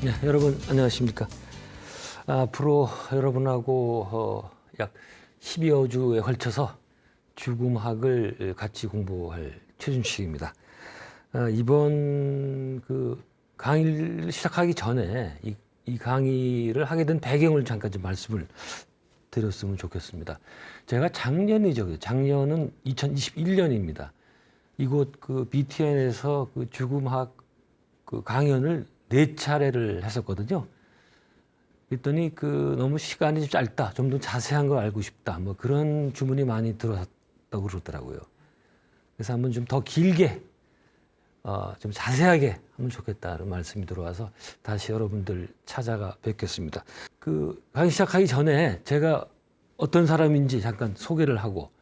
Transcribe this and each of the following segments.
네, 여러분 안녕하십니까. 앞으로 여러분하고 약 10여 주에 걸쳐서 죽음학을 같이 공부할 최준식입니다. 이번 그 강의를 시작하기 전에 이 강의를 하게 된 배경을 잠깐 좀 말씀을 드렸으면 좋겠습니다. 제가 작년은 2021년입니다. 이곳 그 BTN에서 그 죽음학 그 강연을 4차례를 했었거든요. 그랬더니 그 너무 시간이 좀 짧다, 좀 더 자세한 걸 알고 싶다, 뭐 그런 주문이 많이 들어왔다고 그러더라고요. 그래서 한번 좀 더 길게, 좀 자세하게 하면 좋겠다는 말씀이 들어와서 다시 여러분들 찾아가 뵙겠습니다. 그 강의 시작하기 전에 제가 어떤 사람인지 잠깐 소개를 하고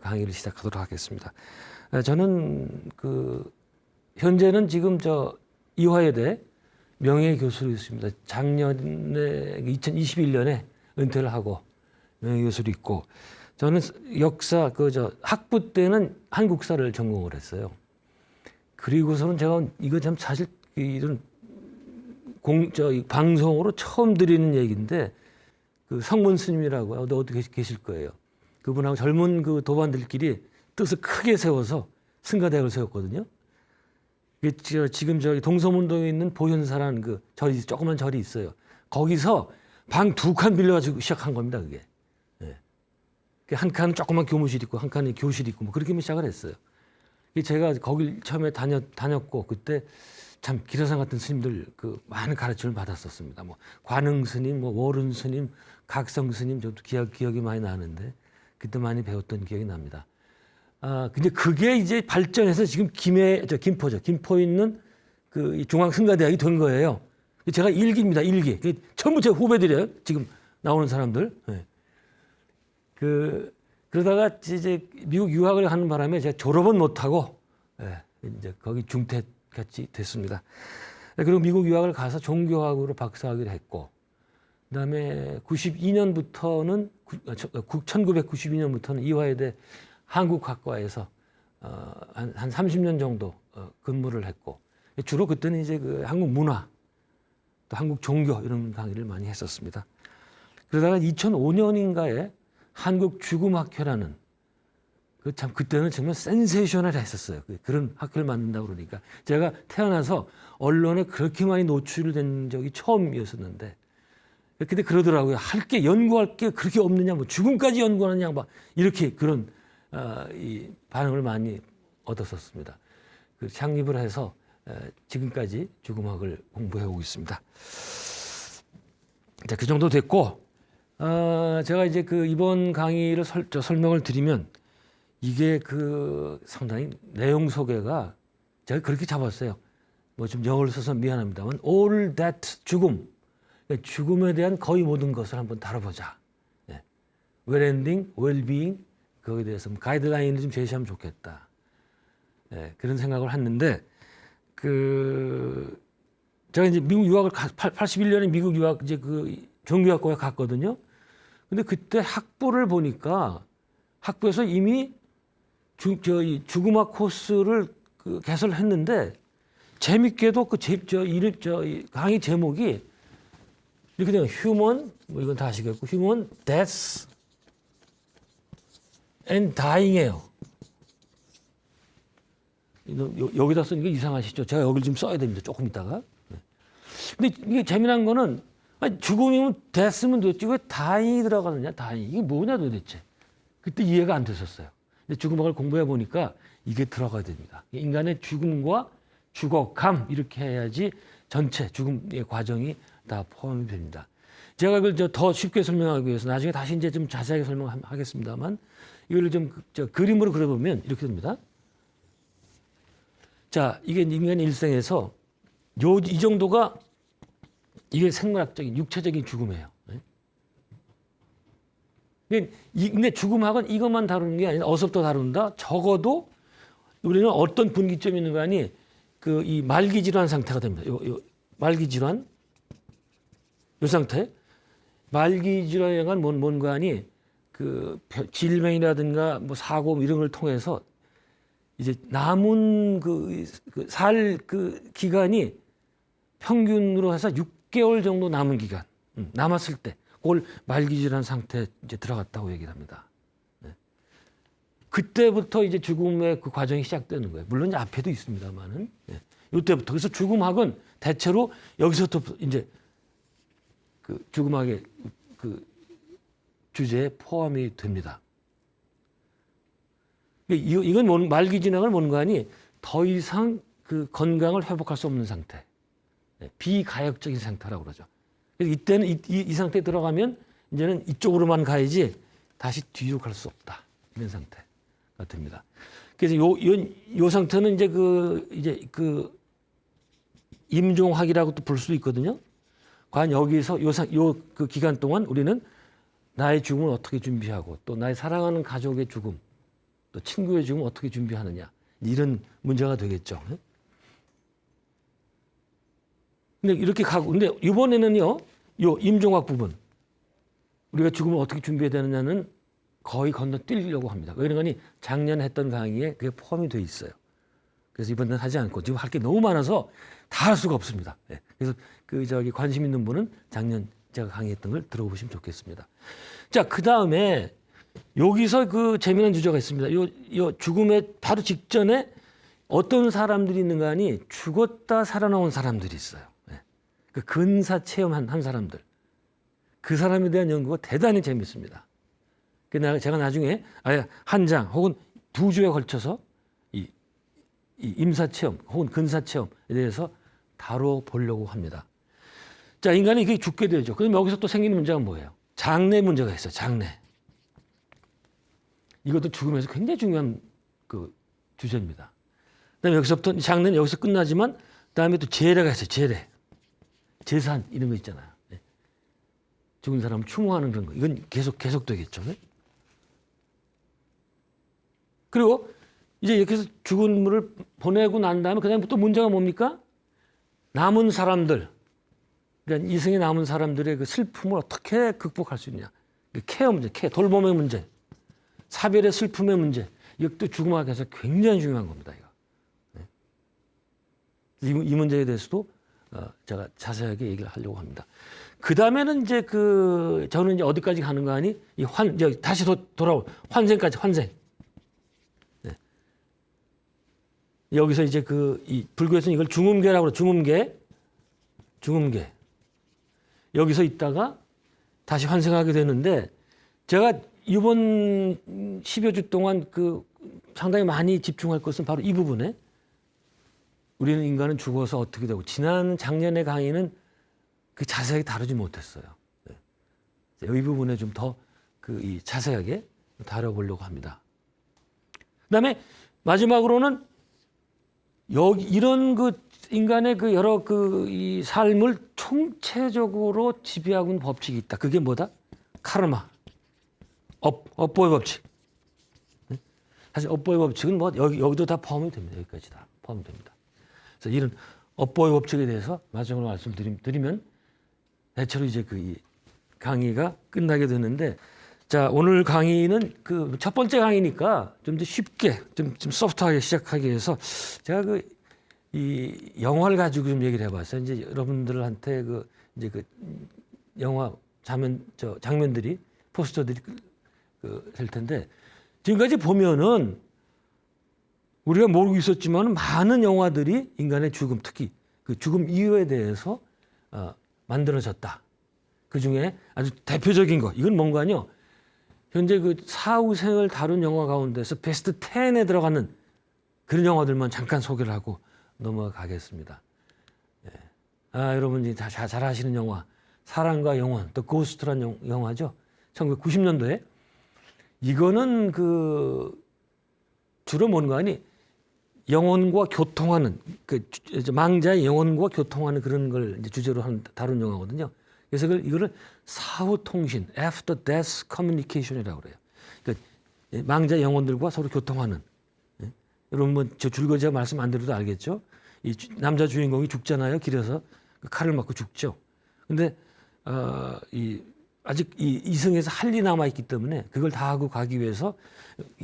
강의를 시작하도록 하겠습니다. 저는 그 현재는 지금 이화여대 명예교수로 있습니다. 작년에 2021년에 은퇴를 하고 명예교수로 있고, 저는 역사 학부 때는 한국사를 전공을 했어요. 그리고서는 제가 이거 참 사실 이런 방송으로 처음 드리는 얘기인데, 그 성문 스님이라고 어디 계실 거예요. 그분하고 젊은 그 도반들끼리 뜻을 크게 세워서 승가대학을 세웠거든요. 지금 동서문동에 있는 보현사라는 그 절이, 조그만 절이 있어요. 거기서 방 2칸 빌려가지고 시작한 겁니다, 그게. 네. 한 칸은 조그만 교무실 있고, 한 칸은 교실 있고, 뭐 그렇게 시작을 했어요. 제가 거길 처음에 다녔고, 그때 참 기라상 같은 스님들 그 많은 가르침을 받았었습니다. 뭐 관흥 스님, 뭐 워른 스님, 각성 스님, 저도 기억이 많이 나는데 그때 많이 배웠던 기억이 납니다. 근데 그게 이제 발전해서 지금 김포에 있는 그 중앙승가대학이 된 거예요. 제가 1기입니다, 1기. 전부 제 후배들이에요, 지금 나오는 사람들. 네. 그러다가 이제 미국 유학을 하는 바람에 제가 졸업은 못하고, 이제 거기 중퇴같이 됐습니다. 그리고 미국 유학을 가서 종교학으로 박사학위를 했고, 그 다음에 1992년부터는 이화여대 한국학과에서 한 30년 정도 근무를 했고, 주로 그때는 이제 그 한국 문화, 또 한국 종교 이런 강의를 많이 했었습니다. 그러다가 2005년인가에 한국 죽음학회라는 그때는 정말 센세이셔널 했었어요. 그런 학회를 만든다고 그러니까 제가 태어나서 언론에 그렇게 많이 노출된 적이 처음이었었는데, 근데 그러더라고요. 연구할 게 그렇게 없느냐, 뭐 죽음까지 연구하느냐, 막 이렇게 그런 이 반응을 많이 얻었었습니다. 창립을 해서 지금까지 죽음학을 공부해 오고 있습니다. 그 정도 됐고, 제가 이제 이번 강의를 설명을 드리면, 이게 상당히 내용 소개가 제가 그렇게 잡았어요. 뭐 좀 영어를 써서 미안합니다만, all that 죽음에 대한 거의 모든 것을 한번 다뤄보자. well-ending, well-being, 거기에 대해서 가이드라인을 좀 제시하면 좋겠다. 그런 생각을 했는데, 제가 이제 미국 유학을 81년에 미국 유학 이제 종교학과에 갔거든요. 근데 그때 학부를 보니까 학부에서 이미 죽음학 코스를 개설했는데, 재밌게도 강의 제목이 이렇게 되면 휴먼, 뭐 이건 다 아시겠고, 휴먼 데스 앤 다잉이에요. 여기다 쓰니까 이상하시죠? 제가 여기를 좀 써야 됩니다, 조금 있다가. 근데 이게 재미난 거는, 죽음이면 됐으면 됐지 왜 다잉이 들어가느냐, 다잉. 이게 뭐냐 도대체. 그때 이해가 안 됐었어요. 근데 죽음학을 공부해 보니까 이게 들어가야 됩니다. 인간의 죽음과 죽어감, 이렇게 해야지 전체 죽음의 과정이 다 포함이 됩니다. 제가 이걸 더 쉽게 설명하기 위해서 나중에 다시 이제 좀 자세하게 설명하겠습니다만, 이걸 좀 그림으로 그려보면 이렇게 됩니다. 자, 이게 인간 일생에서 이 정도가 이게 생물학적인 육체적인 죽음이에요. 근데 죽음학은 이것만 다루는 게 아니라 어서부터 다룬다. 적어도 우리는 어떤 분기점이 있는 거 아니, 이 말기 질환 상태가 됩니다. 말기 질환, 요 상태. 말기 질환에 관한 뭔가 하니, 질병이라든가 뭐 사고 이런 걸 통해서 이제 남은 살 기간이 평균으로 해서 10개월 정도 남은 기간, 남았을 때 그걸 말기질한 상태에 이제 들어갔다고 얘기를 합니다. 네. 그때부터 이제 죽음의 그 과정이 시작되는 거예요. 물론 이제 앞에도 있습니다만은. 네. 이때부터. 그래서 죽음학은 대체로 여기서부터 이제 그 죽음학의 그 주제에 포함이 됩니다. 이건 말기 진행을 뭔가 하니 더 이상 그 건강을 회복할 수 없는 상태. 비가역적인 상태라고 그러죠. 그래서 이때는 이 상태에 들어가면 이제는 이쪽으로만 가야지 다시 뒤로 갈 수 없다. 이런 상태가 됩니다. 그래서 요 상태는 이제 그 임종학이라고 또 볼 수도 있거든요. 과연 여기서 그 기간 동안 우리는 나의 죽음을 어떻게 준비하고 또 나의 사랑하는 가족의 죽음 또 친구의 죽음을 어떻게 준비하느냐 이런 문제가 되겠죠. 근데 이렇게 가고 근데 이번에는요 요 임종학 부분 우리가 죽음을 어떻게 준비해야 되느냐는 거의 건너뛰려고 합니다. 왜 그러니 작년에 했던 강의에 그게 포함이 돼 있어요. 그래서 이번에는 하지 않고 지금 할 게 너무 많아서 다 할 수가 없습니다. 그래서 관심 있는 분은 작년 제가 강의했던 걸 들어보시면 좋겠습니다. 자, 그 다음에 여기서 그 재미난 주제가 있습니다. 요 죽음의 바로 직전에 어떤 사람들이 있는가 하니 죽었다 살아나온 사람들이 있어요. 그 근사 체험한 사람들. 그 사람에 대한 연구가 대단히 재밌습니다. 제가 나중에 한 장 혹은 2주에 걸쳐서 이 임사 체험 혹은 근사 체험에 대해서 다뤄보려고 합니다. 자, 인간이 이게 죽게 되죠. 그럼 여기서 또 생기는 문제가 뭐예요? 장래 문제가 있어요. 장래. 이것도 죽음에서 굉장히 중요한 그 주제입니다. 그다음에 여기서부터 장래는 여기서 끝나지만 그다음에 또 재래가 있어요. 재래. 재산 이런 거 있잖아요. 죽은 사람을 추모하는 그런 거. 이건 계속 되겠죠. 그리고 이제 이렇게 해서 죽은 물을 보내고 난 다음에 그다음에 또 문제가 뭡니까? 남은 사람들. 그러니까 이승에 남은 사람들의 그 슬픔을 어떻게 극복할 수 있냐. 케어 문제, 돌봄의 문제, 사별의 슬픔의 문제. 이것도 죽음학에서 굉장히 중요한 겁니다. 이 문제에 대해서도 제가 자세하게 얘기를 하려고 합니다. 그 다음에는 이제 저는 이제 어디까지 가는가 하니 다시 돌아올 환생까지 환생. 여기서 이제 이 불교에서는 이걸 중음계라고 그래요. 중음계. 여기서 있다가 다시 환생하게 되는데 제가 이번 10여 주 동안 상당히 많이 집중할 것은 바로 이 부분에 우리는 인간은 죽어서 어떻게 되고 지난 작년의 강의는 자세하게 다루지 못했어요. 이 부분에 좀 더 자세하게 다뤄보려고 합니다. 그다음에 마지막으로는 이런 인간의 여러 이 삶을 총체적으로 지배하고 있는 법칙이 있다. 그게 뭐다? 카르마. 업보의 법칙. 사실 업보의 법칙은 여기도 다 포함이 됩니다. 여기까지 다 포함이 됩니다. 그래서 이런 업보의 법칙에 대해서 마지막으로 말씀드리면 대체로 이제 이 강의가 끝나게 되는데 자, 오늘 강의는 첫 번째 강의니까 좀 더 쉽게 좀 소프트하게 시작하기 위해서 제가 이 영화를 가지고 좀 얘기를 해봤어요. 이제 여러분들한테 이제 영화 장면들이 포스터들이 될 텐데 지금까지 보면은 우리가 모르고 있었지만 많은 영화들이 인간의 죽음, 특히 죽음 이유에 대해서 만들어졌다. 그 중에 아주 대표적인 거 이건 뭔가요? 현재 사후생을 다룬 영화 가운데서 베스트 10에 들어가는 그런 영화들만 잠깐 소개를 하고 넘어가겠습니다. 여러분이 다 잘 아시는 영화 사랑과 영원, 또 고스트란 영화죠. 1990년도에 이거는 주로 뭔가 하니 영혼과 교통하는 망자의 영혼과 교통하는 그런 걸 이제 주제로 다룬 영화거든요. 그래서 이거를 사후 통신, after death communication이라고 그래요. 그러니까 망자 영혼들과 서로 교통하는. 여러분 저 줄거 제가 말씀 안 드려도 알겠죠? 이 남자 주인공이 죽잖아요. 길에서 칼을 맞고 죽죠. 근데 아직 이승에서 할 일이 남아 있기 때문에 그걸 다 하고 가기 위해서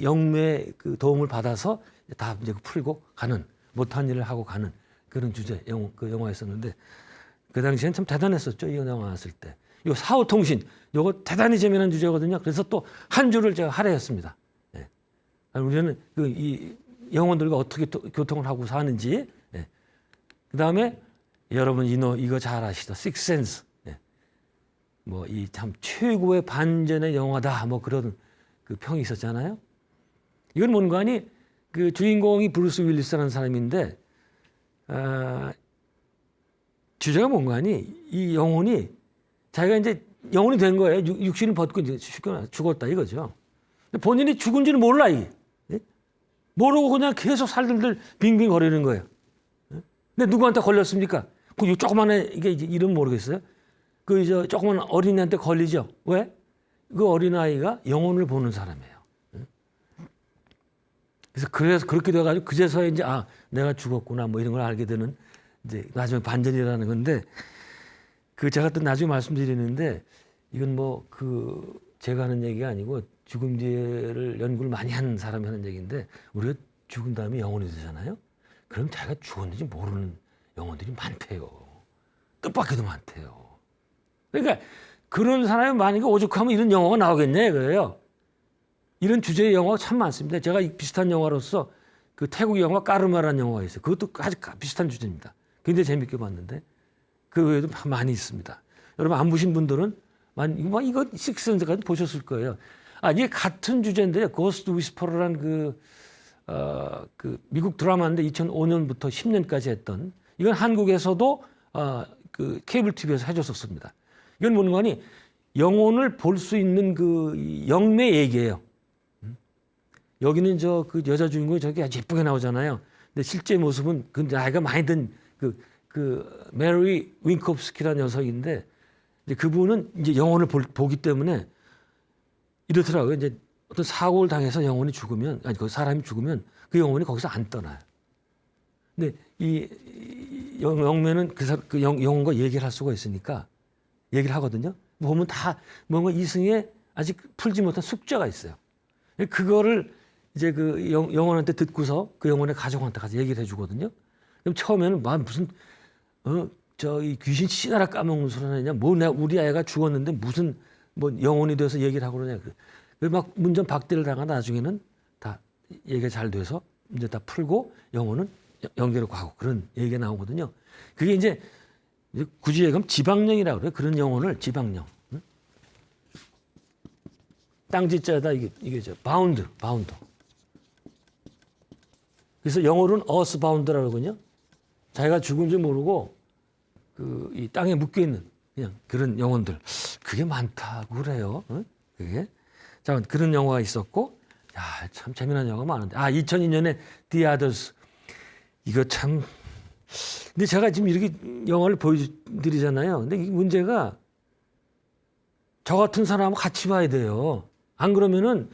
영매의 도움을 받아서 다 이제 풀고 가는 못한 일을 하고 가는 그런 주제 영화였었는데 그 당시엔 참 대단했었죠. 이 영화 나왔을 때. 요 사후통신 요거 대단히 재미난 주제거든요. 그래서 또 한 주를 제가 할애했습니다. 예. 우리는 이 영혼들과 어떻게 교통을 하고 사는지. 예. 그다음에 여러분 이거 잘 아시죠? 식센스. 예. 뭐 이 참 최고의 반전의 영화다. 뭐 그런 그 평이 있었잖아요. 이건 뭔가 하니 그 주인공이 브루스 윌리스라는 사람인데 주제가 뭔가 하니 이 영혼이 자기가 이제 영혼이 된 거예요. 육신을 벗고 이제 죽었다 이거죠. 본인이 죽은지는 몰라 이게. 예? 모르고 그냥 계속 살들들 빙빙 거리는 거예요. 예? 근데 누구한테 걸렸습니까? 그 조그만한 이게 이름 모르겠어요. 그 조그만 어린이한테 걸리죠. 왜? 그 어린아이가 영혼을 보는 사람이에요. 그래서 그렇게 돼가지고 그제서야 이제 내가 죽었구나 뭐 이런 걸 알게 되는 이제 나중에 반전이라는 건데 그 제가 또 나중에 말씀드리는데 이건 뭐 그 제가 하는 얘기가 아니고 죽음 뒤를 연구를 많이 한 사람이 하는 얘기인데 우리가 죽은 다음에 영혼이 되잖아요. 그럼 자기가 죽었는지 모르는 영혼들이 많대요. 뜻밖에도 많대요. 그러니까 그런 사람이 많으니까 오죽하면 이런 영화가 나오겠냐 이거예요. 이런 주제의 영화가 참 많습니다. 제가 비슷한 영화로서 그 태국 영화 까르마라는 영화가 있어요. 그것도 아주 비슷한 주제입니다. 굉장히 재밌게 봤는데 그 외에도 많이 있습니다. 여러분 안 보신 분들은 이거 식스센스까지 보셨을 거예요. 이게 같은 주제인데요. 고스트 위스퍼러란 그 미국 드라마인데 2005년부터 10년까지 했던 이건 한국에서도 그 케이블 TV에서 해줬었습니다. 이건 뭔가 하니 영혼을 볼 수 있는 그 영매 얘기예요. 여기는 그 여자 주인공이 저기 아주 예쁘게 나오잖아요. 근데 실제 모습은 그 나이가 많이 든 그 메리 윙콥스키라는 녀석인데 이제 그분은 이제 영혼을 보기 때문에 이렇더라고요. 이제 어떤 사고를 당해서 영혼이 죽으면 그 사람이 죽으면 그 영혼이 거기서 안 떠나요. 근데 이 영매는 그 영혼과 얘기를 할 수가 있으니까 얘기를 하거든요. 보면 다 뭔가 이승에 아직 풀지 못한 숙제가 있어요. 그거를 이제 그 영혼한테 듣고서 그 영혼의 가족한테 가서 얘기를 해주거든요. 그럼 처음에는 무슨 이 귀신 씨나라 까먹는 소리 하느냐, 우리 아이가 죽었는데 무슨 뭐 영혼이 돼서 얘기를 하고 그러냐. 막 문전 박대를 당하다 나중에는 다 얘기가 잘 돼서 이제 다 풀고 영혼은 영계로 가고 그런 얘기가 나오거든요. 그게 이제 굳이 얘기하면 지방령이라고 그래요. 그런 영혼을 지방령. 응? 땅지자다 이게 바운드. 그래서 영어로는 어스바운드라고 하거든요. 자기가 죽은 줄 모르고 이 땅에 묶여 있는 그냥 그런 영혼들 그게 많다고 그래요. 응? 그게 자 그런 영화가 있었고 참 재미난 영화가 많은데 2002년에 The Others 이거 참 근데 제가 지금 이렇게 영화를 보여드리잖아요. 근데 이 문제가 저 같은 사람하고 같이 봐야 돼요. 안 그러면은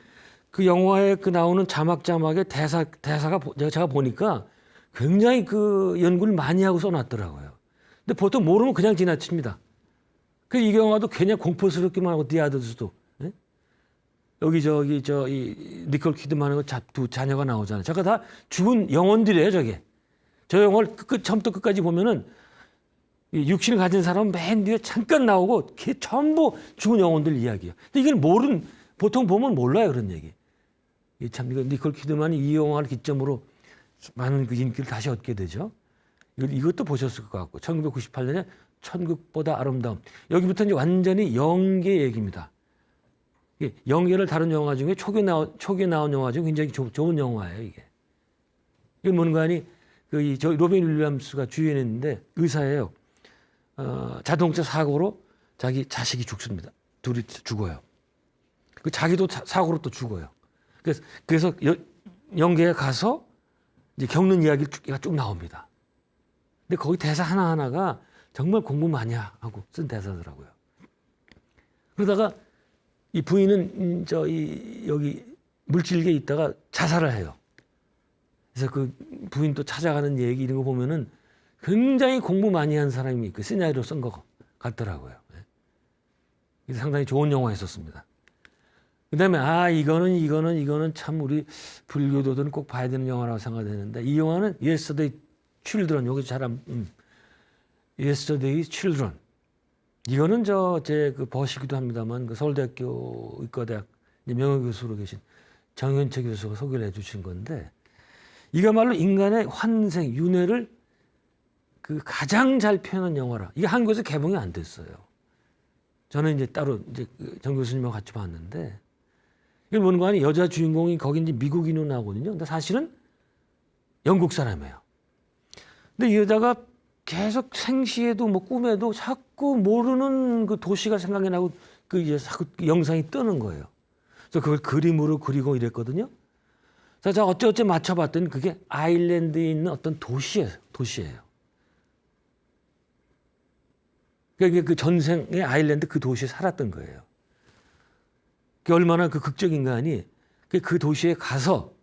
그 영화에 나오는 자막의 대사가 제가 보니까 굉장히 그 연구를 많이 하고 써놨더라고요. 근데 보통 모르면 그냥 지나칩니다. 그래서 이 영화도 그냥 공포스럽기만 하고 디아드스도 예? 여기 이 니콜 키드만하고 두 자녀가 나오잖아요. 저가 다 죽은 영혼들이에요, 저게. 저 영화를 처음부터 끝까지 보면은 육신을 가진 사람은 맨 뒤에 잠깐 나오고 걔 전부 죽은 영혼들 이야기예요. 근데 이걸 보통 보면 몰라요, 그런 얘기. 참 이거 니콜 키드만이 이 영화를 기점으로 많은 그 인기를 다시 얻게 되죠. 이것도 보셨을 것 같고 1998년에 천국보다 아름다움. 여기부터 이제 완전히 영계 얘기입니다. 영계를 다룬 영화 중에 초기에 나온 영화 중에 굉장히 좋은 영화예요, 이게. 이건 뭔가 하니 로빈 윌리엄스가 주연했는데 의사예요. 자동차 사고로 자기 자식이 죽습니다. 둘이 죽어요. 자기도 사고로 또 죽어요. 그래서 영계에 가서 이제 겪는 이야기가 쭉 나옵니다. 근데 거기 대사 하나하나가 정말 공부 많이 하고 쓴 대사더라고요. 그러다가 이 부인은 여기 물질계에 있다가 자살을 해요. 그래서 그 부인 또 찾아가는 얘기 이런 거 보면은 굉장히 공부 많이 한 사람이 그 시나리오 쓴 것 같더라고요. 그래서 상당히 좋은 영화였었습니다. 그다음에 이거는 참 우리 불교도들은 꼭 봐야 되는 영화라고 생각되는데 이 영화는 Yesterday Children 여기 Yesterday's Children. 이거는 제 그 버시기도 합니다만 그 서울대학교 의과대학 명예교수로 계신 정현채 교수가 소개를 해주신 건데 이거말로 인간의 환생, 윤회를 그 가장 잘 표현한 영화라. 이게 한국에서 개봉이 안 됐어요. 저는 이제 따로 이제 정 교수님하고 같이 봤는데 이게 뭔가 하니 여자 주인공이 거기 이제 미국인으로 나오거든요. 근데 사실은 영국 사람이에요. 근데 이 여자가 계속 생시에도 뭐 꿈에도 자꾸 모르는 그 도시가 생각이 나고 그 이제 자꾸 영상이 뜨는 거예요. 그래서 그걸 그림으로 그리고 이랬거든요. 그래서 제가 어쩌어째 맞춰봤더니 그게 아일랜드에 있는 어떤 도시예요. 그러니까 그 전생의 아일랜드 그 도시에 살았던 거예요. 그게 얼마나 그 극적 인간이 그 도시에 가서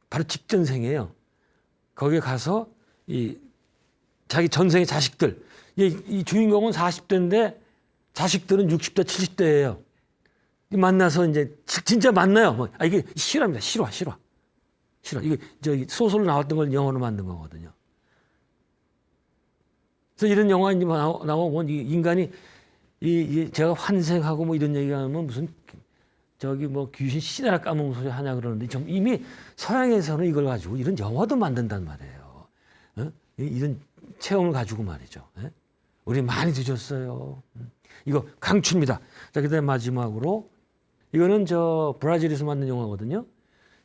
바로 직전생이에요. 거기에 가서 이 자기 전생의 자식들, 이 주인공은 40대인데 자식들은 60대, 70대예요. 만나서 이제 진짜 만나요. 이게 실화입니다. 실화. 이게 저기 소설로 나왔던 걸 영화로 만든 거거든요. 그래서 이런 영화 이제 나오면 인간이 제가 환생하고 뭐 이런 얘기하면 무슨 저기 뭐 귀신 씨나라 까먹은 소리 하냐 그러는데 좀 이미 서양에서는 이걸 가지고 이런 영화도 만든단 말이에요. 이런 체험을 가지고 말이죠. 우리 많이 드셨어요. 이거 강추입니다. 자, 그다음 마지막으로 이거는 브라질에서 만든 영화거든요.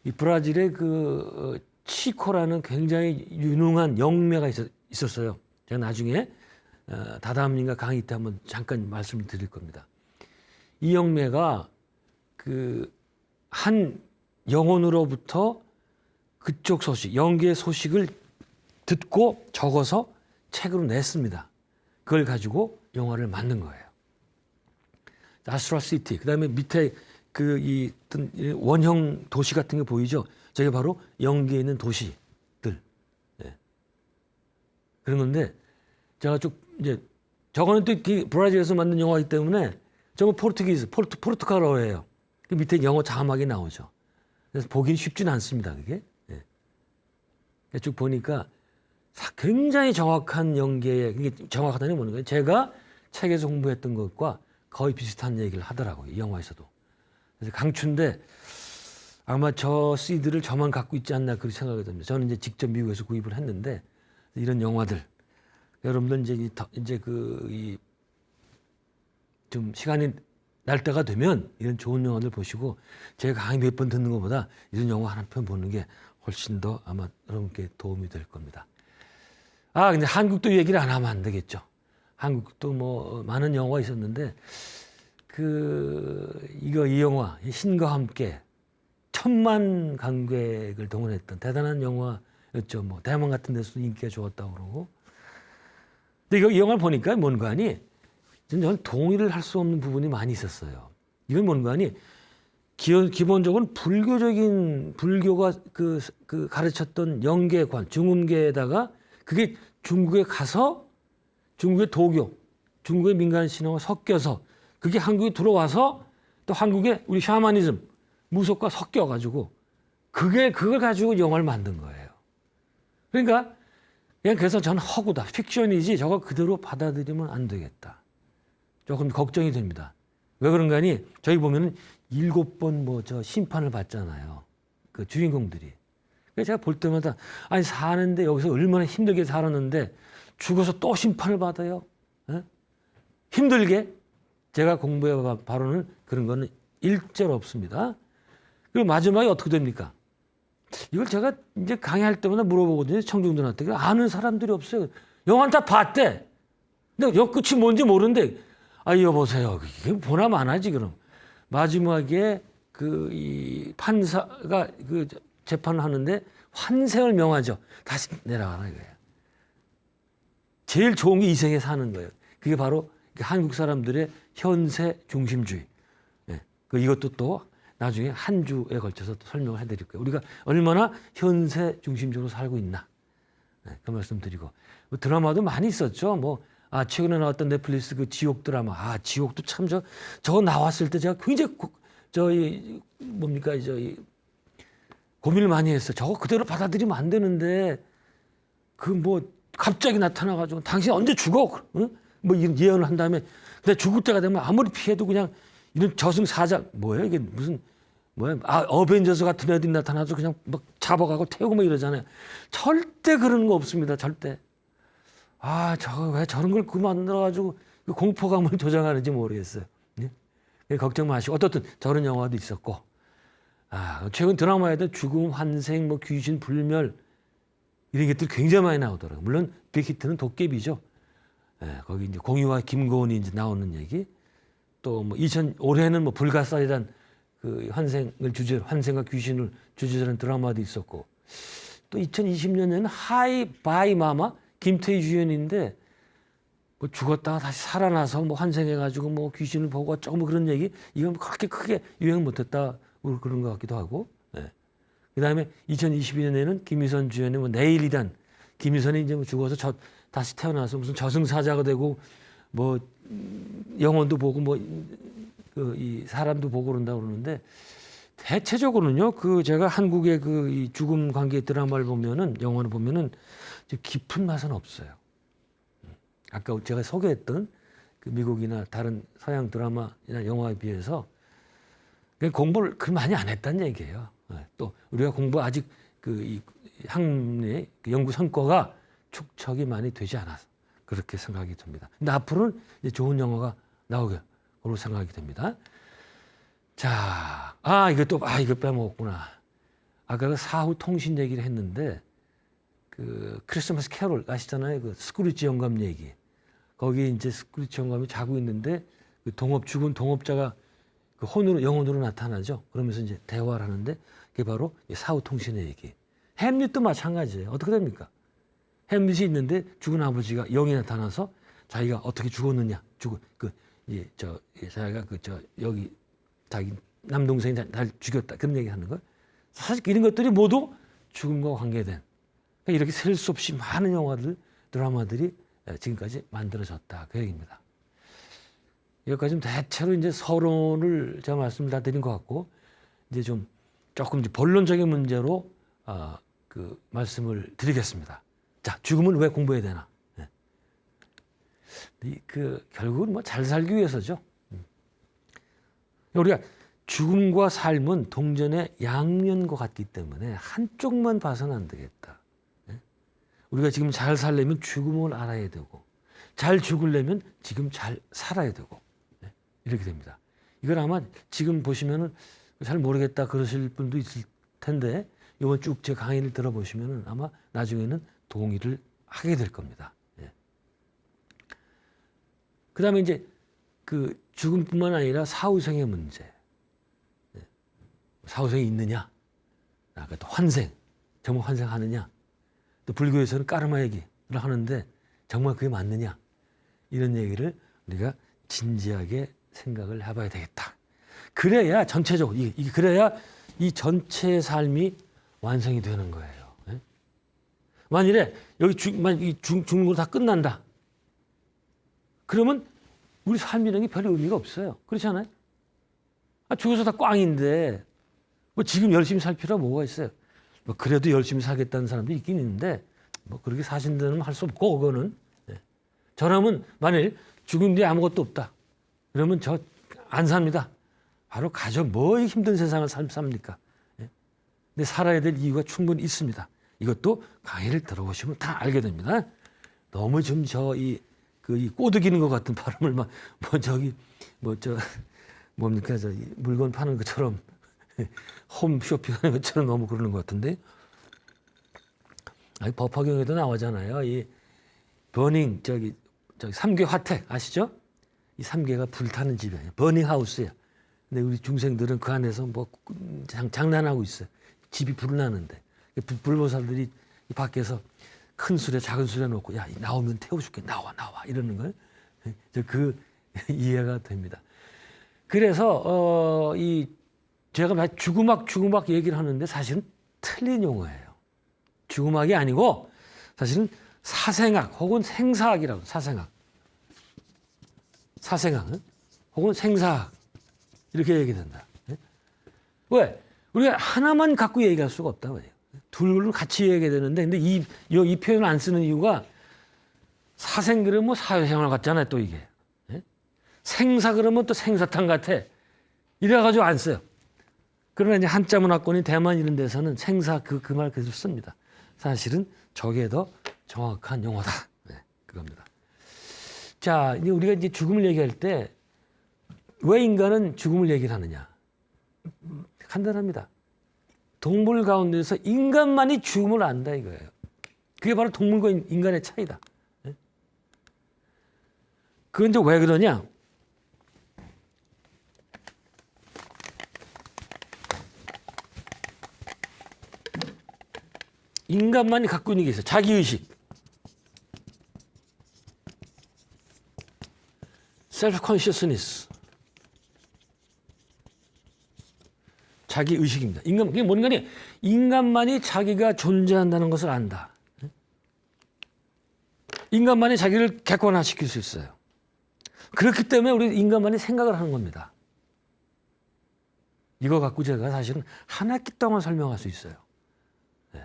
이 브라질에 그 치코라는 굉장히 유능한 영매가 있었어요. 제가 나중에 다다음님과 강의 때 한번 잠깐 말씀을 드릴 겁니다. 이 영매가 그 한 영혼으로부터 그쪽 소식, 영계의 소식을 듣고 적어서 책으로 냈습니다. 그걸 가지고 영화를 만든 거예요. 아스트라 시티. 그다음에 밑에 이 원형 도시 같은 게 보이죠? 저게 바로 영계에 있는 도시들. 네. 그런 건데 제가 쭉 이제 저거는 또 브라질에서 만든 영화이기 때문에 저거 포르투갈어예요. 그 밑에 영어 자막이 나오죠. 그래서 보기는 쉽지는 않습니다. 그게. 네. 쭉 보니까 굉장히 정확한 연계에 이게 정확하다는 게 뭐는 거예요? 제가 책에서 공부했던 것과 거의 비슷한 얘기를 하더라고요. 이 영화에서도. 그래서 강추인데 아마 저 CD를 저만 갖고 있지 않나 그렇게 생각이 듭니다. 저는 이제 직접 미국에서 구입을 했는데 이런 영화들 여러분들 이제 좀 시간이 날 때가 되면 이런 좋은 영화들 보시고 제가 강의 몇 번 듣는 것보다 이런 영화 한 편 보는 게 훨씬 더 아마 여러분께 도움이 될 겁니다. 근데 한국도 얘기를 안 하면 안 되겠죠. 한국도 뭐 많은 영화가 있었는데 이 영화 신과 함께 1000만 관객을 동원했던 대단한 영화였죠. 뭐 대만 같은 데서도 인기가 좋았다고 그러고. 근데 이 영화를 보니까 뭔가 하니 저는 동의를 할 수 없는 부분이 많이 있었어요. 이건 뭔가 하니 기본적으로 불교가 그 가르쳤던 영계관, 중음계에다가 그게 중국에 가서 중국의 도교, 중국의 민간 신앙과 섞여서 그게 한국에 들어와서 또 한국의 우리 샤머니즘, 무속과 섞여가지고 그걸 가지고 영화를 만든 거예요. 그러니까 그래서 저는 허구다, 픽션이지 저거 그대로 받아들이면 안 되겠다. 조금 걱정이 됩니다. 왜 그런가 하니 저희 보면은 7번 심판을 받잖아요. 그 주인공들이. 그래서 제가 볼 때마다 아니 사는데 여기서 얼마나 힘들게 살았는데 죽어서 또 심판을 받아요. 힘들게? 제가 공부해 바로는 그런 거는 일절 없습니다. 그리고 마지막에 어떻게 됩니까? 이걸 제가 이제 강의할 때마다 물어보거든요. 청중들한테. 아는 사람들이 없어요. 영화는 다 봤대. 근데 끝이 뭔지 모르는데 여보세요. 이게 보나 마나지 그럼. 마지막에 이 판사가 재판을 하는데 환생을 명하죠. 다시 내려가라 이거예요. 제일 좋은 게 이 생에 사는 거예요. 그게 바로 한국 사람들의 현세 중심주의. 이것도 또 나중에 한 주에 걸쳐서 또 설명을 해드릴 거예요. 우리가 얼마나 현세 중심적으로 살고 있나. 그 말씀 드리고. 드라마도 많이 있었죠. 최근에 나왔던 넷플릭스 그 지옥 드라마. 지옥도 참 저거 나왔을 때 제가 굉장히 고민을 많이 했어요. 저거 그대로 받아들이면 안 되는데 갑자기 나타나가지고 당신 언제 죽어? 응? 뭐 이런 예언을 한 다음에 근데 죽을 때가 되면 아무리 피해도 그냥 이런 저승사자 뭐예요 이게 무슨 뭐야 어벤져스 같은 애들이 나타나서 그냥 막 잡아가고 태우고 막 이러잖아요. 절대 그런 거 없습니다. 절대. 저거 왜 저런 걸 만들어가지고 공포감을 조장하는지 모르겠어요. 예? 걱정 마시고 어떻든 저런 영화도 있었고 최근 드라마에도 죽음, 환생, 뭐 귀신, 불멸 이런 것들 굉장히 많이 나오더라고요. 물론 빅히트는 도깨비죠. 예, 거기 이제 공유와 김고은이 이제 나오는 얘기. 또 뭐 올해는 뭐 불가사리란 그 환생과 귀신을 주제로 하는 드라마도 있었고 또 2020년에는 하이 바이 마마 김태희 주연인데 뭐 죽었다가 다시 살아나서 뭐 환생해가지고 뭐 귀신을 보고 어쩌고 뭐 그런 얘기 이건 그렇게 크게 유행 못했다 그런 것 같기도 하고. 예. 그다음에 2022년에는 김희선 주연의 뭐 내일이란 김희선이 이제 뭐 죽어서 다시 태어나서 무슨 저승사자가 되고 뭐 영혼도 보고 뭐 이 사람도 보고 그런다 그러는데 대체적으로는요 제가 한국의 이 죽음 관계 드라마를 보면은 영화를 보면은 깊은 맛은 없어요. 아까 제가 소개했던 그 미국이나 다른 서양 드라마나 영화에 비해서 공부를 그렇게 많이 안 했다는 얘기예요. 또 우리가 공부 아직 이 학문의 연구 성과가 축적이 많이 되지 않아서 그렇게 생각이 듭니다. 근데 앞으로는 이제 좋은 영화가 나오게 그런 생각이 됩니다. 자, 이거 빼먹었구나. 아까 그 사후 통신 얘기를 했는데 그 크리스마스 캐롤 아시잖아요. 그 스크루지 영감 얘기. 거기 이제 스크루지 영감이 자고 있는데 그 죽은 동업자가 그 영혼으로 나타나죠. 그러면서 이제 대화를 하는데 그게 바로 사후 통신의 얘기. 햄릿도 마찬가지예요. 어떻게 됩니까? 햄릿이 있는데 죽은 아버지가 영이 나타나서 자기가 어떻게 죽었느냐, 자기가 여기 자기 남동생이 날 죽였다 그런 얘기 하는 거. 사실 이런 것들이 모두 죽음과 관계된. 그러니까 이렇게 셀 수 없이 많은 드라마들이 지금까지 만들어졌다 그 얘기입니다. 여기까지는 대체로 이제 서론을 제가 말씀을 다 드린 것 같고 이제 조금 이제 본론적인 문제로 그 말씀을 드리겠습니다. 자, 죽음을 왜 공부해야 되나? 결국은 뭐 잘 살기 위해서죠. 우리가 죽음과 삶은 동전의 양면과 같기 때문에 한쪽만 봐서는 안 되겠다. 우리가 지금 잘 살려면 죽음을 알아야 되고 잘 죽으려면 지금 잘 살아야 되고 이렇게 됩니다. 이걸 아마 지금 보시면은 잘 모르겠다 그러실 분도 있을 텐데 이번 쭉 제 강의를 들어보시면은 아마 나중에는 동의를 하게 될 겁니다. 그다음에 이제 그 죽음뿐만 아니라 사후생의 문제. 사후생이 있느냐? 또 환생, 정말 환생하느냐? 또 불교에서는 까르마 얘기를 하는데 정말 그게 맞느냐? 이런 얘기를 우리가 진지하게 생각을 해봐야 되겠다. 그래야 전체적으로 그래야 이 전체 삶이 완성이 되는 거예요. 만일에 여기 죽는 거 다 끝난다. 그러면 우리 삶이라는 게 별 의미가 없어요. 그렇지 않아요? 죽어서 다 꽝인데 뭐 지금 열심히 살 필요가 뭐가 있어요? 뭐 그래도 열심히 살겠다는 사람도 있긴 있는데 뭐 그렇게 사신 데는 할 수 없고 그거는 저라면 만일 죽은 뒤에 아무것도 없다. 그러면 저 안 삽니다. 바로 가죠. 뭐 힘든 세상을 삽니까? 근데 살아야 될 이유가 충분히 있습니다. 이것도 강의를 들어보시면 다 알게 됩니다. 너무 좀 이 꼬드기는 것 같은 발음을 뭡니까 물건 파는 것처럼 홈 쇼핑하는 것처럼 너무 그러는 것 같은데. 법화경에도 나오잖아요. 이 버닝 삼계 화택 아시죠? 이 삼계가 불타는 집이에요. 버닝 하우스야. 근데 우리 중생들은 그 안에서 뭐 장난하고 있어요. 집이 불을 나는데 불보살들이 밖에서 큰 수레 작은 수레 놓고 야 나오면 태워줄게 나와 이러는 걸 그 이해가 됩니다. 그래서 제가 죽음학 얘기를 하는데 사실은 틀린 용어예요. 죽음학이 아니고 사실은 사생학 혹은 생사학이라고 사생학 혹은 생사학 이렇게 얘기된다. 왜? 우리가 하나만 갖고 얘기할 수가 없다고 해요. 둘은 같이 얘기해야 되는데 근데 이 표현을 안 쓰는 이유가 사생 그러면 뭐 사회생활 같잖아요, 또 이게. 예? 생사 그러면 또 생사탕 같아. 이래가지고 안 써요. 그러나 이제 한자 문화권이 대만 이런 데서는 생사 그 말 계속 씁니다. 사실은 저게 더 정확한 용어다. 네, 그겁니다. 자, 이제 우리가 이제 죽음을 얘기할 때 왜 인간은 죽음을 얘기를 하느냐? 간단합니다. 동물 가운데서 인간만이 죽음을 안다 이거예요. 그게 바로 동물과 인간의 차이다. 네? 그건 이제 왜 그러냐? 인간만이 갖고 있는 게 있어요. 자기의식. self consciousness. 자기의식입니다. 그게 뭔가니 인간만이 자기가 존재한다는 것을 안다. 인간만이 자기를 객관화시킬 수 있어요. 그렇기 때문에 우리 인간만이 생각을 하는 겁니다. 이거 갖고 제가 사실은 한 학기 동안 설명할 수 있어요. 네.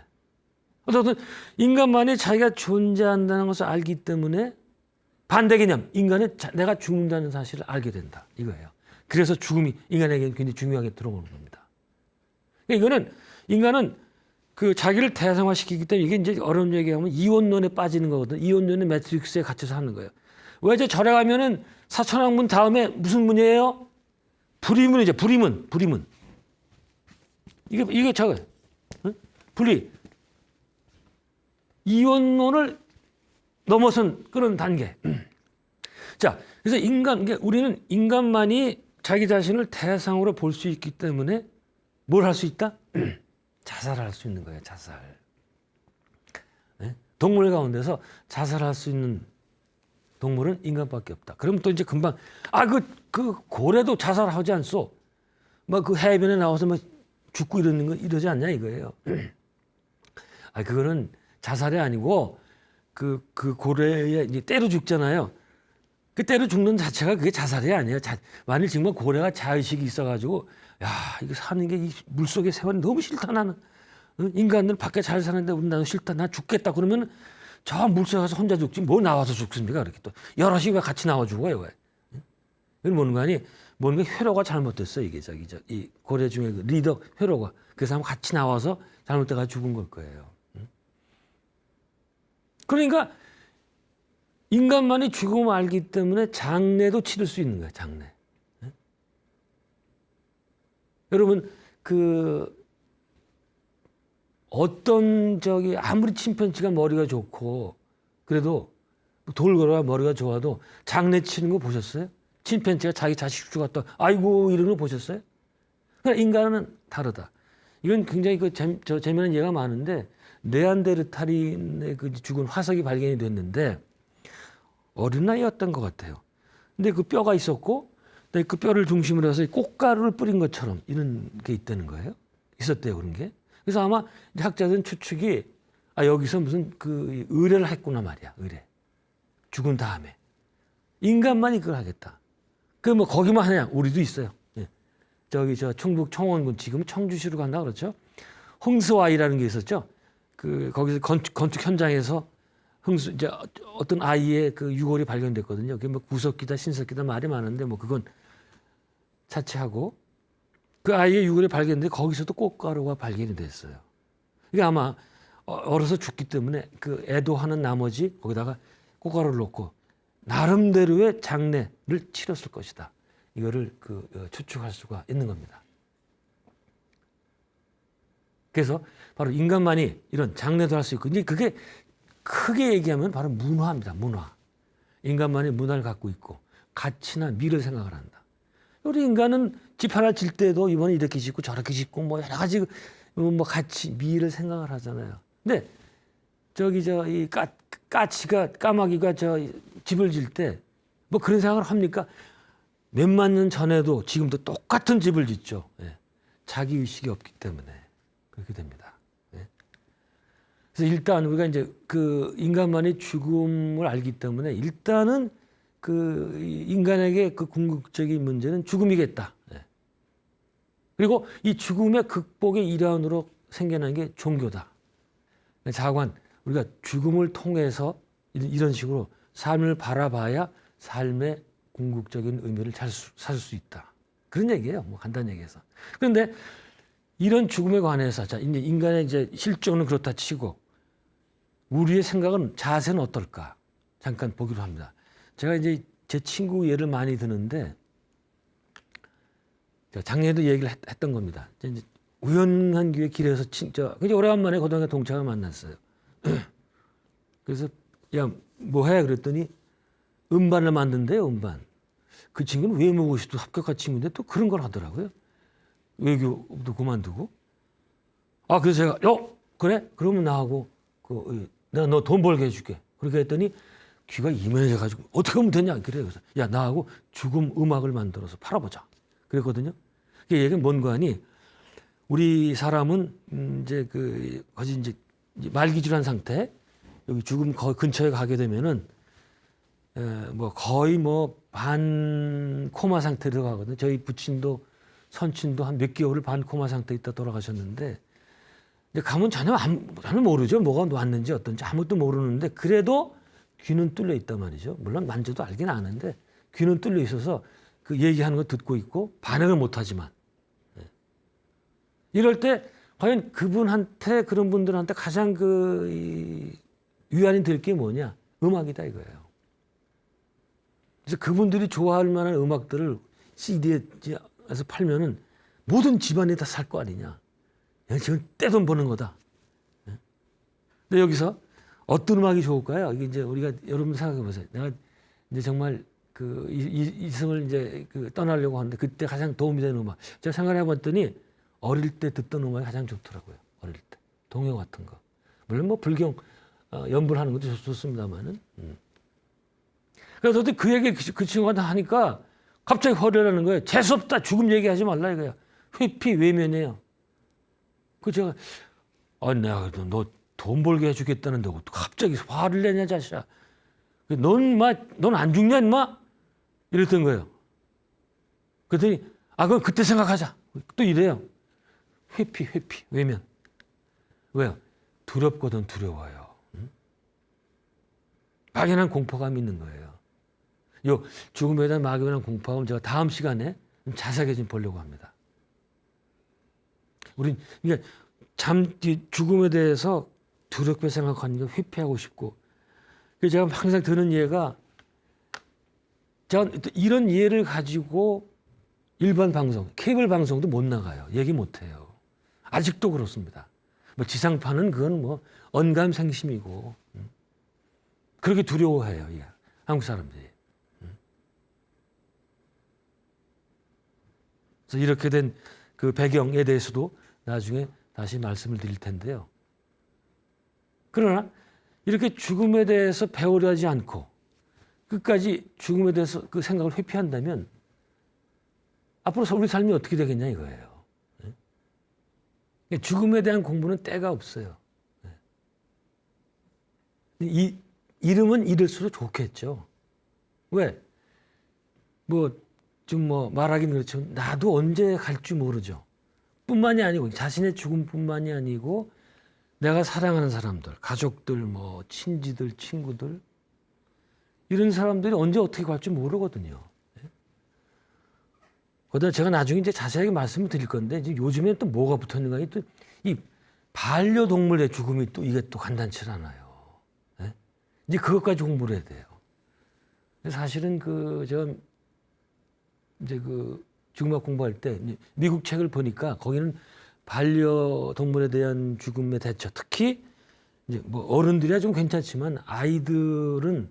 어쨌든 인간만이 자기가 존재한다는 것을 알기 때문에 반대 개념, 인간은 내가 죽는다는 사실을 알게 된다. 이거예요. 그래서 죽음이 인간에게 굉장히 중요하게 들어오는 겁니다. 이거는 인간은 그 자기를 대상화시키기 때문에 이게 이제 어려운 얘기하면 이원론에 빠지는 거거든. 이원론의 매트릭스에 갇혀서 하는 거예요. 왜 이제 절에 가면은 사천왕문 다음에 무슨 문이에요? 불의문이죠. 불의문. 이게 저거예요. 응? 불의. 이원론을 넘어선 그런 단계. 자, 그래서 우리는 인간만이 자기 자신을 대상으로 볼 수 있기 때문에 뭘 할 수 있다? 자살할 수 있는 거예요. 자살. 네? 동물 가운데서 자살할 수 있는 동물은 인간밖에 없다. 그럼 또 이제 금방 그 고래도 자살하지 않소? 막 그 해변에 나와서 막 죽고 이러지 않냐 이거예요. 그거는 자살이 아니고 그 고래에 이제 때려 죽잖아요. 그 때려 죽는 자체가 그게 자살이 아니에요. 만일 정말 고래가 자의식이 있어가지고 이거 사는 게 이 물속에 세월이 너무 싫다 나는. 인간들 밖에 잘 사는데 우리 나는 싫다. 나 죽겠다. 그러면 저 물속에 가서 혼자 죽지 뭐 나와서 죽습니까? 이렇게 또 여럿이 왜 같이 나와 죽어요? 왜? 이건 뭔가 회로가 잘못됐어 이게 이 고래 중에 그 리더 회로가 그 사람 같이 나와서 잘못돼가 죽은 걸 거예요. 그러니까 인간만이 죽음을 알기 때문에 장례도 치를 수 있는 거예요. 장례. 여러분 어떤 아무리 침팬지가 머리가 좋고 그래도 돌고래가 머리가 좋아도 장례 치는 거 보셨어요? 침팬지가 자기 자식 죽었다 아이고 이러는 거 보셨어요? 그러니까 인간은 다르다. 이건 굉장히 재미난 예가 많은데 네안데르탈인의 그 죽은 화석이 발견이 됐는데 어린 나이였던 것 같아요. 근데 그 뼈가 있었고 그 뼈를 중심으로 해서 꽃가루를 뿌린 것처럼 이런 게 있다는 거예요. 있었대요 그런 게. 그래서 아마 학자들은 추측이 여기서 무슨 그 의뢰를 했구나 말이야. 의뢰. 죽은 다음에 인간만이 그걸 하겠다. 뭐 거기만 하냐? 우리도 있어요. 예. 저 충북 청원군 지금 청주시로 간다 그렇죠? 흥수아이라는 게 있었죠. 거기서 건축 현장에서 이제 어떤 아이의 그 유골이 발견됐거든요. 그게 뭐 구석기다 신석기다 말이 많은데 뭐 그건 차치하고 그 아이의 유골이 발견됐는데 거기서도 꽃가루가 발견이 됐어요. 이게 아마 얼어서 죽기 때문에 그 애도하는 나머지 거기다가 꽃가루를 넣고 나름대로의 장례를 치렀을 것이다. 이거를 추측할 수가 있는 겁니다. 그래서 바로 인간만이 이런 장례도 할 수 있고 이제 그게 크게 얘기하면 바로 문화입니다. 문화. 인간만이 문화를 갖고 있고 가치나 미를 생각을 한다. 우리 인간은 집 하나 질 때도 이번에 이렇게 짓고 저렇게 짓고 뭐 여러 가지 뭐 가치 미를 생각을 하잖아요. 근데 이 까마귀가 집을 질 때 뭐 그런 생각을 합니까? 몇만 년 전에도 지금도 똑같은 집을 짓죠. 예. 자기 의식이 없기 때문에 그렇게 됩니다. 예. 그래서 일단 우리가 이제 그 인간만이 죽음을 알기 때문에 일단은 그 인간에게 그 궁극적인 문제는 죽음이겠다. 예. 그리고 이 죽음의 극복의 일환으로 생겨난 게 종교다. 자관 우리가 죽음을 통해서 이런 식으로 삶을 바라봐야 삶의 궁극적인 의미를 찾을 수 있다. 그런 얘기예요. 뭐 간단히 얘기해서. 그런데 이런 죽음에 관해서 자, 이제 인간의 이제 실존은 그렇다 치고 우리의 생각은 자세는 어떨까? 잠깐 보기로 합니다. 제가 이제 제 친구 예를 많이 드는데 작년에도 얘기를 했던 겁니다. 이제 우연한 기회 길에서 진짜 굉장히 오래간만에 고등학교 동창을 만났어요. 그래서 야 뭐 해? 그랬더니 음반을 만든대요. 음반. 그 친구는 외모고시도 합격한 친구인데 또 그런 걸 하더라고요. 외교도 그만두고. 아 그래서 제가 그래? 그러면 나하고 내가 너 돈 벌게 해줄게. 그렇게 했더니 귀가 이만해져가지고 어떻게 하면 되냐 그래요. 그래서 야 나하고 죽음 음악을 만들어서 팔아보자. 그랬거든요. 그 얘기는 뭔가 하니 우리 사람은 이제 거의 이제 말기질한 상태 여기 죽음 근처에 가게 되면은 뭐 거의 뭐 반 코마 상태로 들어가거든요. 저희 부친도 선친도 한 몇 개월을 반 코마 상태에 있다 돌아가셨는데 이제 가면 전혀 모르죠. 뭐가 왔는지 어떤지 아무것도 모르는데 그래도 귀는 뚫려 있단 말이죠. 물론 만져도 알긴 아는데 귀는 뚫려 있어서 그 얘기하는 거 듣고 있고 반응을 못하지만 이럴 때 과연 그분한테 그런 분들한테 가장 위안이 될 게 뭐냐? 음악이다 이거예요. 그래서 그분들이 좋아할 만한 음악들을 CD에서 팔면은 모든 집안이 다 살 거 아니냐? 지금 떼돈 버는 거다. 근데 여기서 어떤 음악이 좋을까요? 이게 이제 우리가 여러분 생각해 보세요. 내가 이제 정말 이승을 이제 떠나려고 하는데 그때 가장 도움이 되는 음악. 제가 생각해 봤더니 어릴 때 듣던 음악이 가장 좋더라고요. 어릴 때 동요 같은 거. 물론 뭐 불경 연불하는 것도 좋습니다만은. 그래서 그 얘기 그 친구한테 하니까 갑자기 허례라는 거예요. 재수없다. 죽음 얘기하지 말라 이거야. 회피 외면이에요. 그 제가 내가 너 돈 벌게 해주겠다는데 갑자기 화를 내냐 자식아. 넌 안 죽냐 임마? 이랬던 거예요. 그랬더니 그럼 그때 생각하자. 또 이래요. 회피 외면. 왜요? 두렵거든 두려워요. 막연한 공포감이 있는 거예요. 요 죽음에 대한 막연한 공포감 제가 다음 시간에 자세하게 좀 보려고 합니다. 우린 그러니까 죽음에 대해서 두렵게 생각하는 게 회피하고 싶고 그래서 제가 항상 드는 예가 제가 이런 예를 가지고 일반 방송, 케이블 방송도 못 나가요. 얘기 못 해요. 아직도 그렇습니다. 뭐 지상파는 그건 뭐 언감생심이고 그렇게 두려워해요. 한국 사람들이. 그래서 이렇게 된 그 배경에 대해서도 나중에 다시 말씀을 드릴 텐데요. 그러나 이렇게 죽음에 대해서 배우려 하지 않고 끝까지 죽음에 대해서 그 생각을 회피한다면 앞으로 우리 삶이 어떻게 되겠냐 이거예요. 죽음에 대한 공부는 때가 없어요. 이름은 이럴수록 좋겠죠. 왜? 좀 말하기는 그렇지만 나도 언제 갈지 모르죠. 뿐만이 아니고 자신의 죽음뿐만이 아니고 내가 사랑하는 사람들, 가족들, 친지들, 친구들 이런 사람들이 언제 어떻게 갈지 모르거든요. 그러다 제가 나중에 이제 자세하게 말씀을 드릴 건데 이제 요즘에 또 뭐가 붙어 있는가 또 이 반려동물의 죽음이 또 이게 또 간단치 않아요. 이제 그것까지 공부를 해야 돼요. 사실은 제가 이제 죽음학 공부할 때 미국 책을 보니까 거기는 반려동물에 대한 죽음의 대처, 특히 이제 어른들이야 좀 괜찮지만 아이들은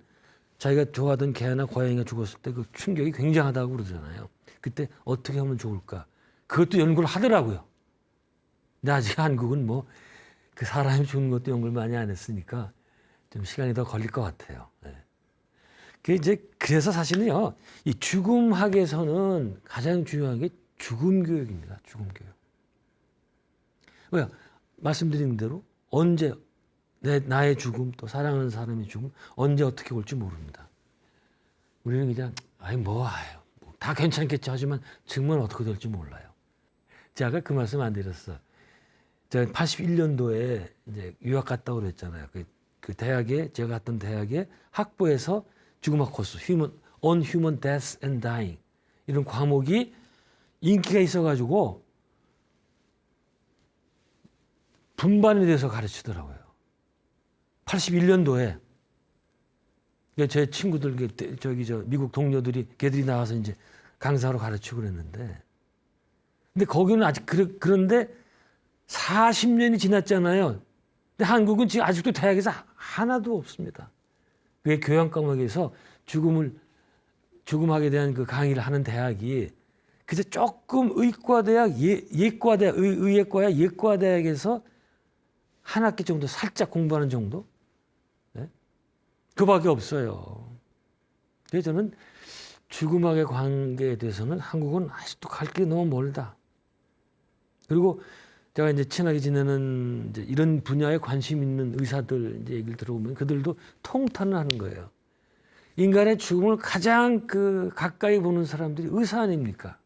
자기가 좋아하던 개나 고양이가 죽었을 때 그 충격이 굉장하다고 그러잖아요. 그때 어떻게 하면 좋을까? 그것도 연구를 하더라고요. 근데 아직 한국은 그 사람이 죽는 것도 연구를 많이 안 했으니까 좀 시간이 더 걸릴 것 같아요. 그래서 사실은요, 이 죽음학에서는 가장 중요한 게 죽음 교육입니다. 죽음 교육. 왜요? 말씀드린 대로 언제 나의 죽음 또 사랑하는 사람의 죽음 언제 어떻게 올지 모릅니다. 우리는 그냥 다 괜찮겠죠 하지만 정말 어떻게 될지 몰라요. 제가 그 말씀 안 드렸어. 제가 81년도에 이제 유학 갔다 오랬잖아요. 그 대학에 제가 갔던 대학에 학부에서 죽음학 코스, on human death and dying 이런 과목이 인기가 있어가지고 분반이 돼서 가르치더라고요. 81년도에 제 친구들 미국 동료들이 걔들이 나와서 이제 강사로 가르치고 그랬는데, 근데 거기는 아직 그런데 40년이 지났잖아요. 근데 한국은 지금 아직도 대학에서 하나도 없습니다. 왜 교양 과목에서 죽음학에 대한 그 강의를 하는 대학이 그저 조금 의과대학, 예과대학, 의예과야 예과대학에서 한 학기 정도 살짝 공부하는 정도? 네? 그밖에 없어요. 그래서 저는 죽음학의 관계에 대해서는 한국은 아직도 갈 길이 너무 멀다. 그리고 제가 이제 친하게 지내는 이제 이런 분야에 관심 있는 의사들 이제 얘기를 들어보면 그들도 통탄을 하는 거예요. 인간의 죽음을 가장 가까이 보는 사람들이 의사 아닙니까?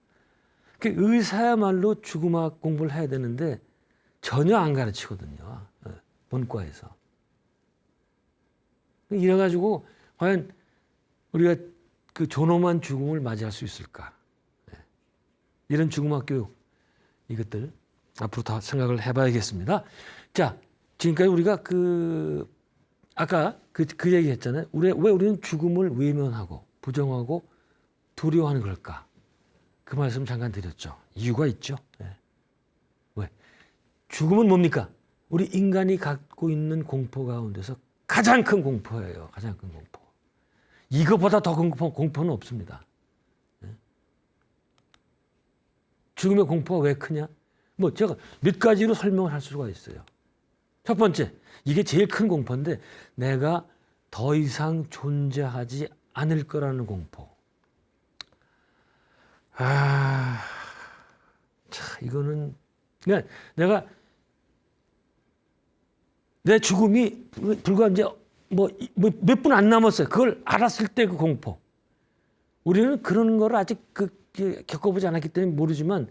그 의사야말로 죽음학 공부를 해야 되는데 전혀 안 가르치거든요. 본과에서. 이래가지고 과연 우리가 그 존엄한 죽음을 맞이할 수 있을까? 이런 죽음학 교육 이것들 앞으로 다 생각을 해봐야겠습니다. 자, 지금까지 우리가 아까 그 얘기 했잖아요. 왜 우리는 죽음을 외면하고 부정하고 두려워하는 걸까? 그 말씀 잠깐 드렸죠. 이유가 있죠. 왜? 죽음은 뭡니까? 우리 인간이 갖고 있는 공포 가운데서 가장 큰 공포예요. 가장 큰 공포. 이것보다 더 큰 공포는 없습니다. 죽음의 공포가 왜 크냐? 제가 몇 가지로 설명을 할 수가 있어요. 첫 번째, 이게 제일 큰 공포인데 내가 더 이상 존재하지 않을 거라는 공포. 이거는 그러니까 내가 내 죽음이 불과 이제 몇 분 안 남았어요. 그걸 알았을 때 그 공포. 우리는 그런 걸 아직 겪어보지 않았기 때문에 모르지만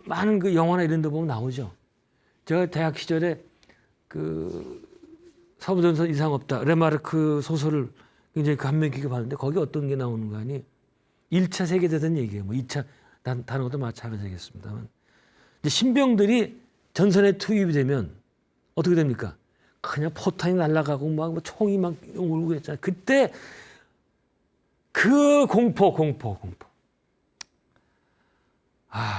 많은 그 영화나 이런 데 보면 나오죠. 제가 대학 시절에 사부전선 이상 없다 레마르크 소설을 굉장히 감명 깊게 봤는데 거기 어떤 게 나오는 거 아니? 1차 세계대전 얘기예요. 2차 다른 것도 마찬가지겠습니다만 이제 신병들이 전선에 투입이 되면 어떻게 됩니까? 그냥 포탄이 날아가고 막 총이 막 울고 했잖아요. 그때 그 공포.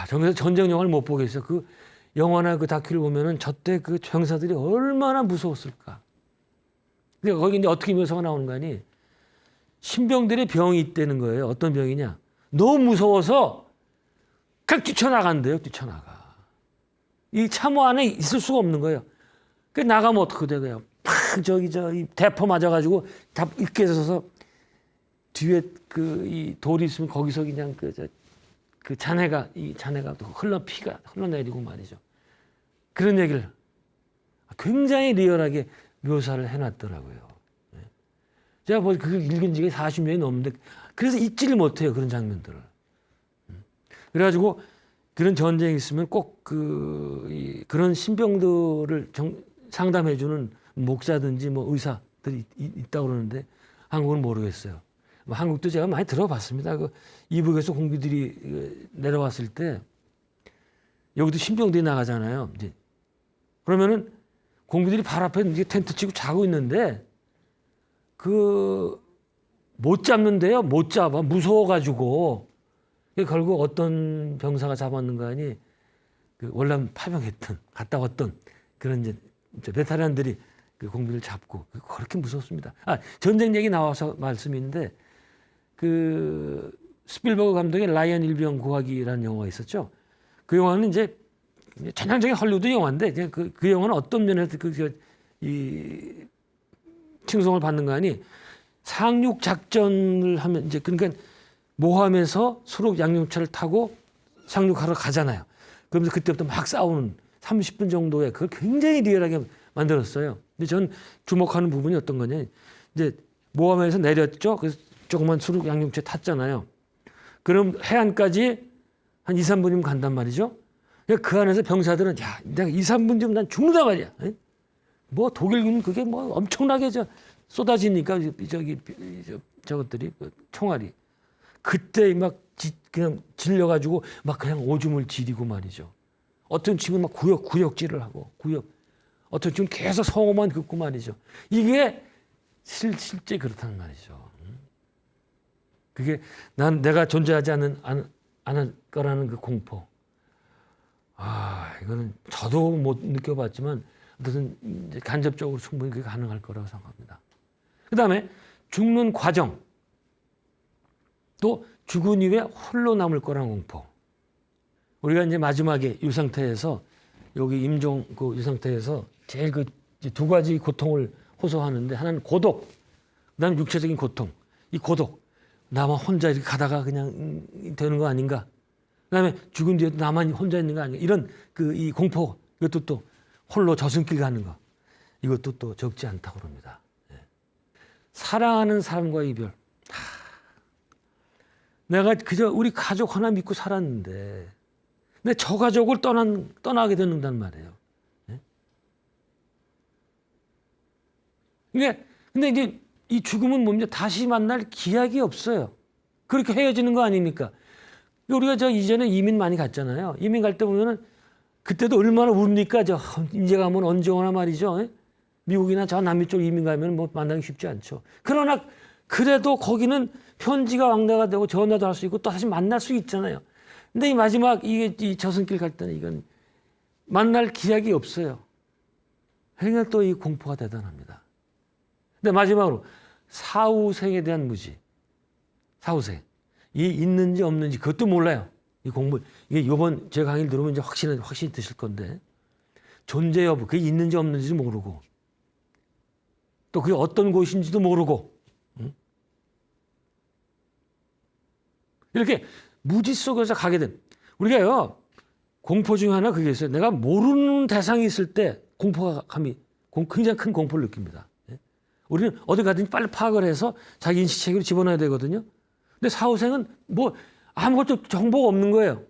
정말 전쟁 영화를 못 보겠어요. 그 영화나 그 다큐를 보면은 저때 그 병사들이 얼마나 무서웠을까. 그러니까 거기 이제 어떻게 묘사가 나오는 거 아니? 신병들의 병이 있다는 거예요. 어떤 병이냐? 너무 무서워서 그냥 뛰쳐나간대요. 뛰쳐나가. 이 참호 안에 있을 수가 없는 거예요. 그 나가면 어떻게 돼요? 팍 이 대포 맞아가지고 다 이렇게 서서 뒤에 이 돌이 있으면 거기서 그냥 그 잔해가 피가 흘러내리고 말이죠. 그런 얘기를 굉장히 리얼하게 묘사를 해놨더라고요. 제가 그걸 읽은 지가 40년이 넘는데 그래서 잊지를 못해요. 그런 장면들을. 그래가지고 그런 전쟁이 있으면 꼭 그런 신병들을 상담해주는 목사든지 의사들이 있다고 그러는데 한국은 모르겠어요. 한국도 제가 많이 들어봤습니다. 이북에서 공비들이 내려왔을 때 여기도 신병들이 나가잖아요. 이제 그러면은 공비들이 발 앞에 이제 텐트 치고 자고 있는데 못 잡는데요. 못 잡아. 무서워가지고. 결국 어떤 병사가 잡았는가 하니 월남 파병했던 갔다 왔던 그런 이제 베테랑들이 공비를 잡고 그렇게 무섭습니다. 전쟁 얘기 나와서 말씀인데 스필버그 감독의 라이언 일병 구하기라는 영화가 있었죠. 그 영화는 이제 전형적인 헐리우드 영화인데 그 영화는 어떤 면에서 칭송을 받는 거 아니 상륙 작전을 하면 이제 그러니까 모함에서 수록 양용차를 타고 상륙하러 가잖아요. 그러면서 그때부터 막 싸우는 30분 정도의 그걸 굉장히 리얼하게 만들었어요. 근데 전 주목하는 부분이 어떤 거냐. 이제 모함에서 내렸죠. 그래서 조그만 수륙 양용차 탔잖아요. 그럼 해안까지 한 2, 3분이면 간단 말이죠. 그 안에서 병사들은 내가 2, 3분 좀 난 죽는다 말이야. 독일군은 그게 엄청나게 쏟아지니까 저것들이 총알이 그때 막 그냥 질려가지고 막 그냥 오줌을 지리고 말이죠. 어떤 친구는 막 구역질을 하고 어떤 친구는 계속 성호만 긋고 말이죠. 이게 실제 그렇다는 말이죠. 그게 내가 존재하지 않을 거라는 그 공포. 이거는 저도 못 느껴봤지만 어떤 이제 간접적으로 충분히 그게 가능할 거라고 생각합니다. 그다음에 죽는 과정, 또 죽은 이후에 홀로 남을 거라는 공포. 우리가 이제 마지막에 이 상태에서 여기 임종 이 상태에서 제일 그 두 가지 고통을 호소하는데 하나는 고독, 그다음에 육체적인 고통. 이 고독, 나만 혼자 이렇게 가다가 그냥 되는 거 아닌가? 그다음에 죽은 뒤에도 나만 혼자 있는 거 아닌가? 이런 이 공포, 이것도 또 홀로 저승길 가는 거, 이것도 또 적지 않다고 합니다. 사랑하는 사람과의 이별. 내가 그저 우리 가족 하나 믿고 살았는데, 근데 저 가족을 떠나게 되는단 말이에요. 근데 이제 이 죽음은 뭡니까? 다시 만날 기약이 없어요. 그렇게 헤어지는 거 아닙니까? 우리가 이전에 이민 많이 갔잖아요. 이민 갈 때 보면은 그때도 얼마나 웁니까? 이제 가면 언제 오나 말이죠. 미국이나 저 남미 쪽 이민 가면 뭐 만나기 쉽지 않죠. 그러나 그래도 거기는 편지가 왕래가 되고 전화도 할 수 있고 또 다시 만날 수 있잖아요. 근데 이 마지막 이 저승길 갈 때는 이건 만날 기약이 없어요. 그러니까 또 이 공포가 대단합니다. 근데 마지막으로 사후생에 대한 무지. 사후생. 이 있는지 없는지 그것도 몰라요. 이 공부 이게 이번 제 강의를 들으면 이제 확신이 드실 건데 존재 여부 그게 있는지 없는지도 모르고 또 그게 어떤 곳인지도 모르고 이렇게 무지 속에서 가게 된 우리가요 공포 중에 하나 그게 있어요. 내가 모르는 대상이 있을 때 공포가 굉장히 큰 공포를 느낍니다. 우리는 어디 가든지 빨리 파악을 해서 자기 인식체계로 집어넣어야 되거든요. 근데 사후생은 뭐 아무것도 정보가 없는 거예요.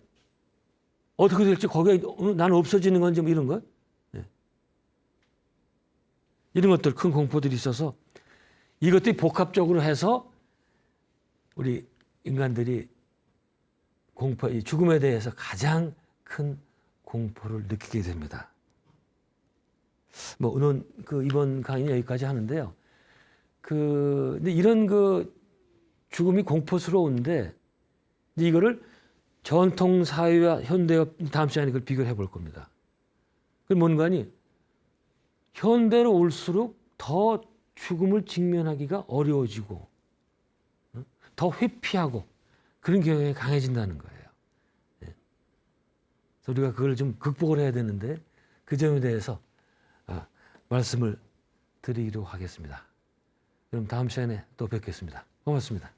어떻게 될지 거기에 나는 없어지는 건지 뭐 이런 거. 이런 것들 큰 공포들이 있어서 이것들이 복합적으로 해서 우리 인간들이 이 죽음에 대해서 가장 큰 공포를 느끼게 됩니다. 뭐 오늘 이번 강의는 여기까지 하는데요. 근데 이런 죽음이 공포스러운데 이거를 전통 사회와 현대와 다음 시간에 그걸 비교해 볼 겁니다. 그게 뭔가니 현대로 올수록 더 죽음을 직면하기가 어려워지고 더 회피하고 그런 경향이 강해진다는 거예요. 그래서 우리가 그걸 좀 극복을 해야 되는데 그 점에 대해서 말씀을 드리도록 하겠습니다. 그럼 다음 시간에 또 뵙겠습니다. 고맙습니다.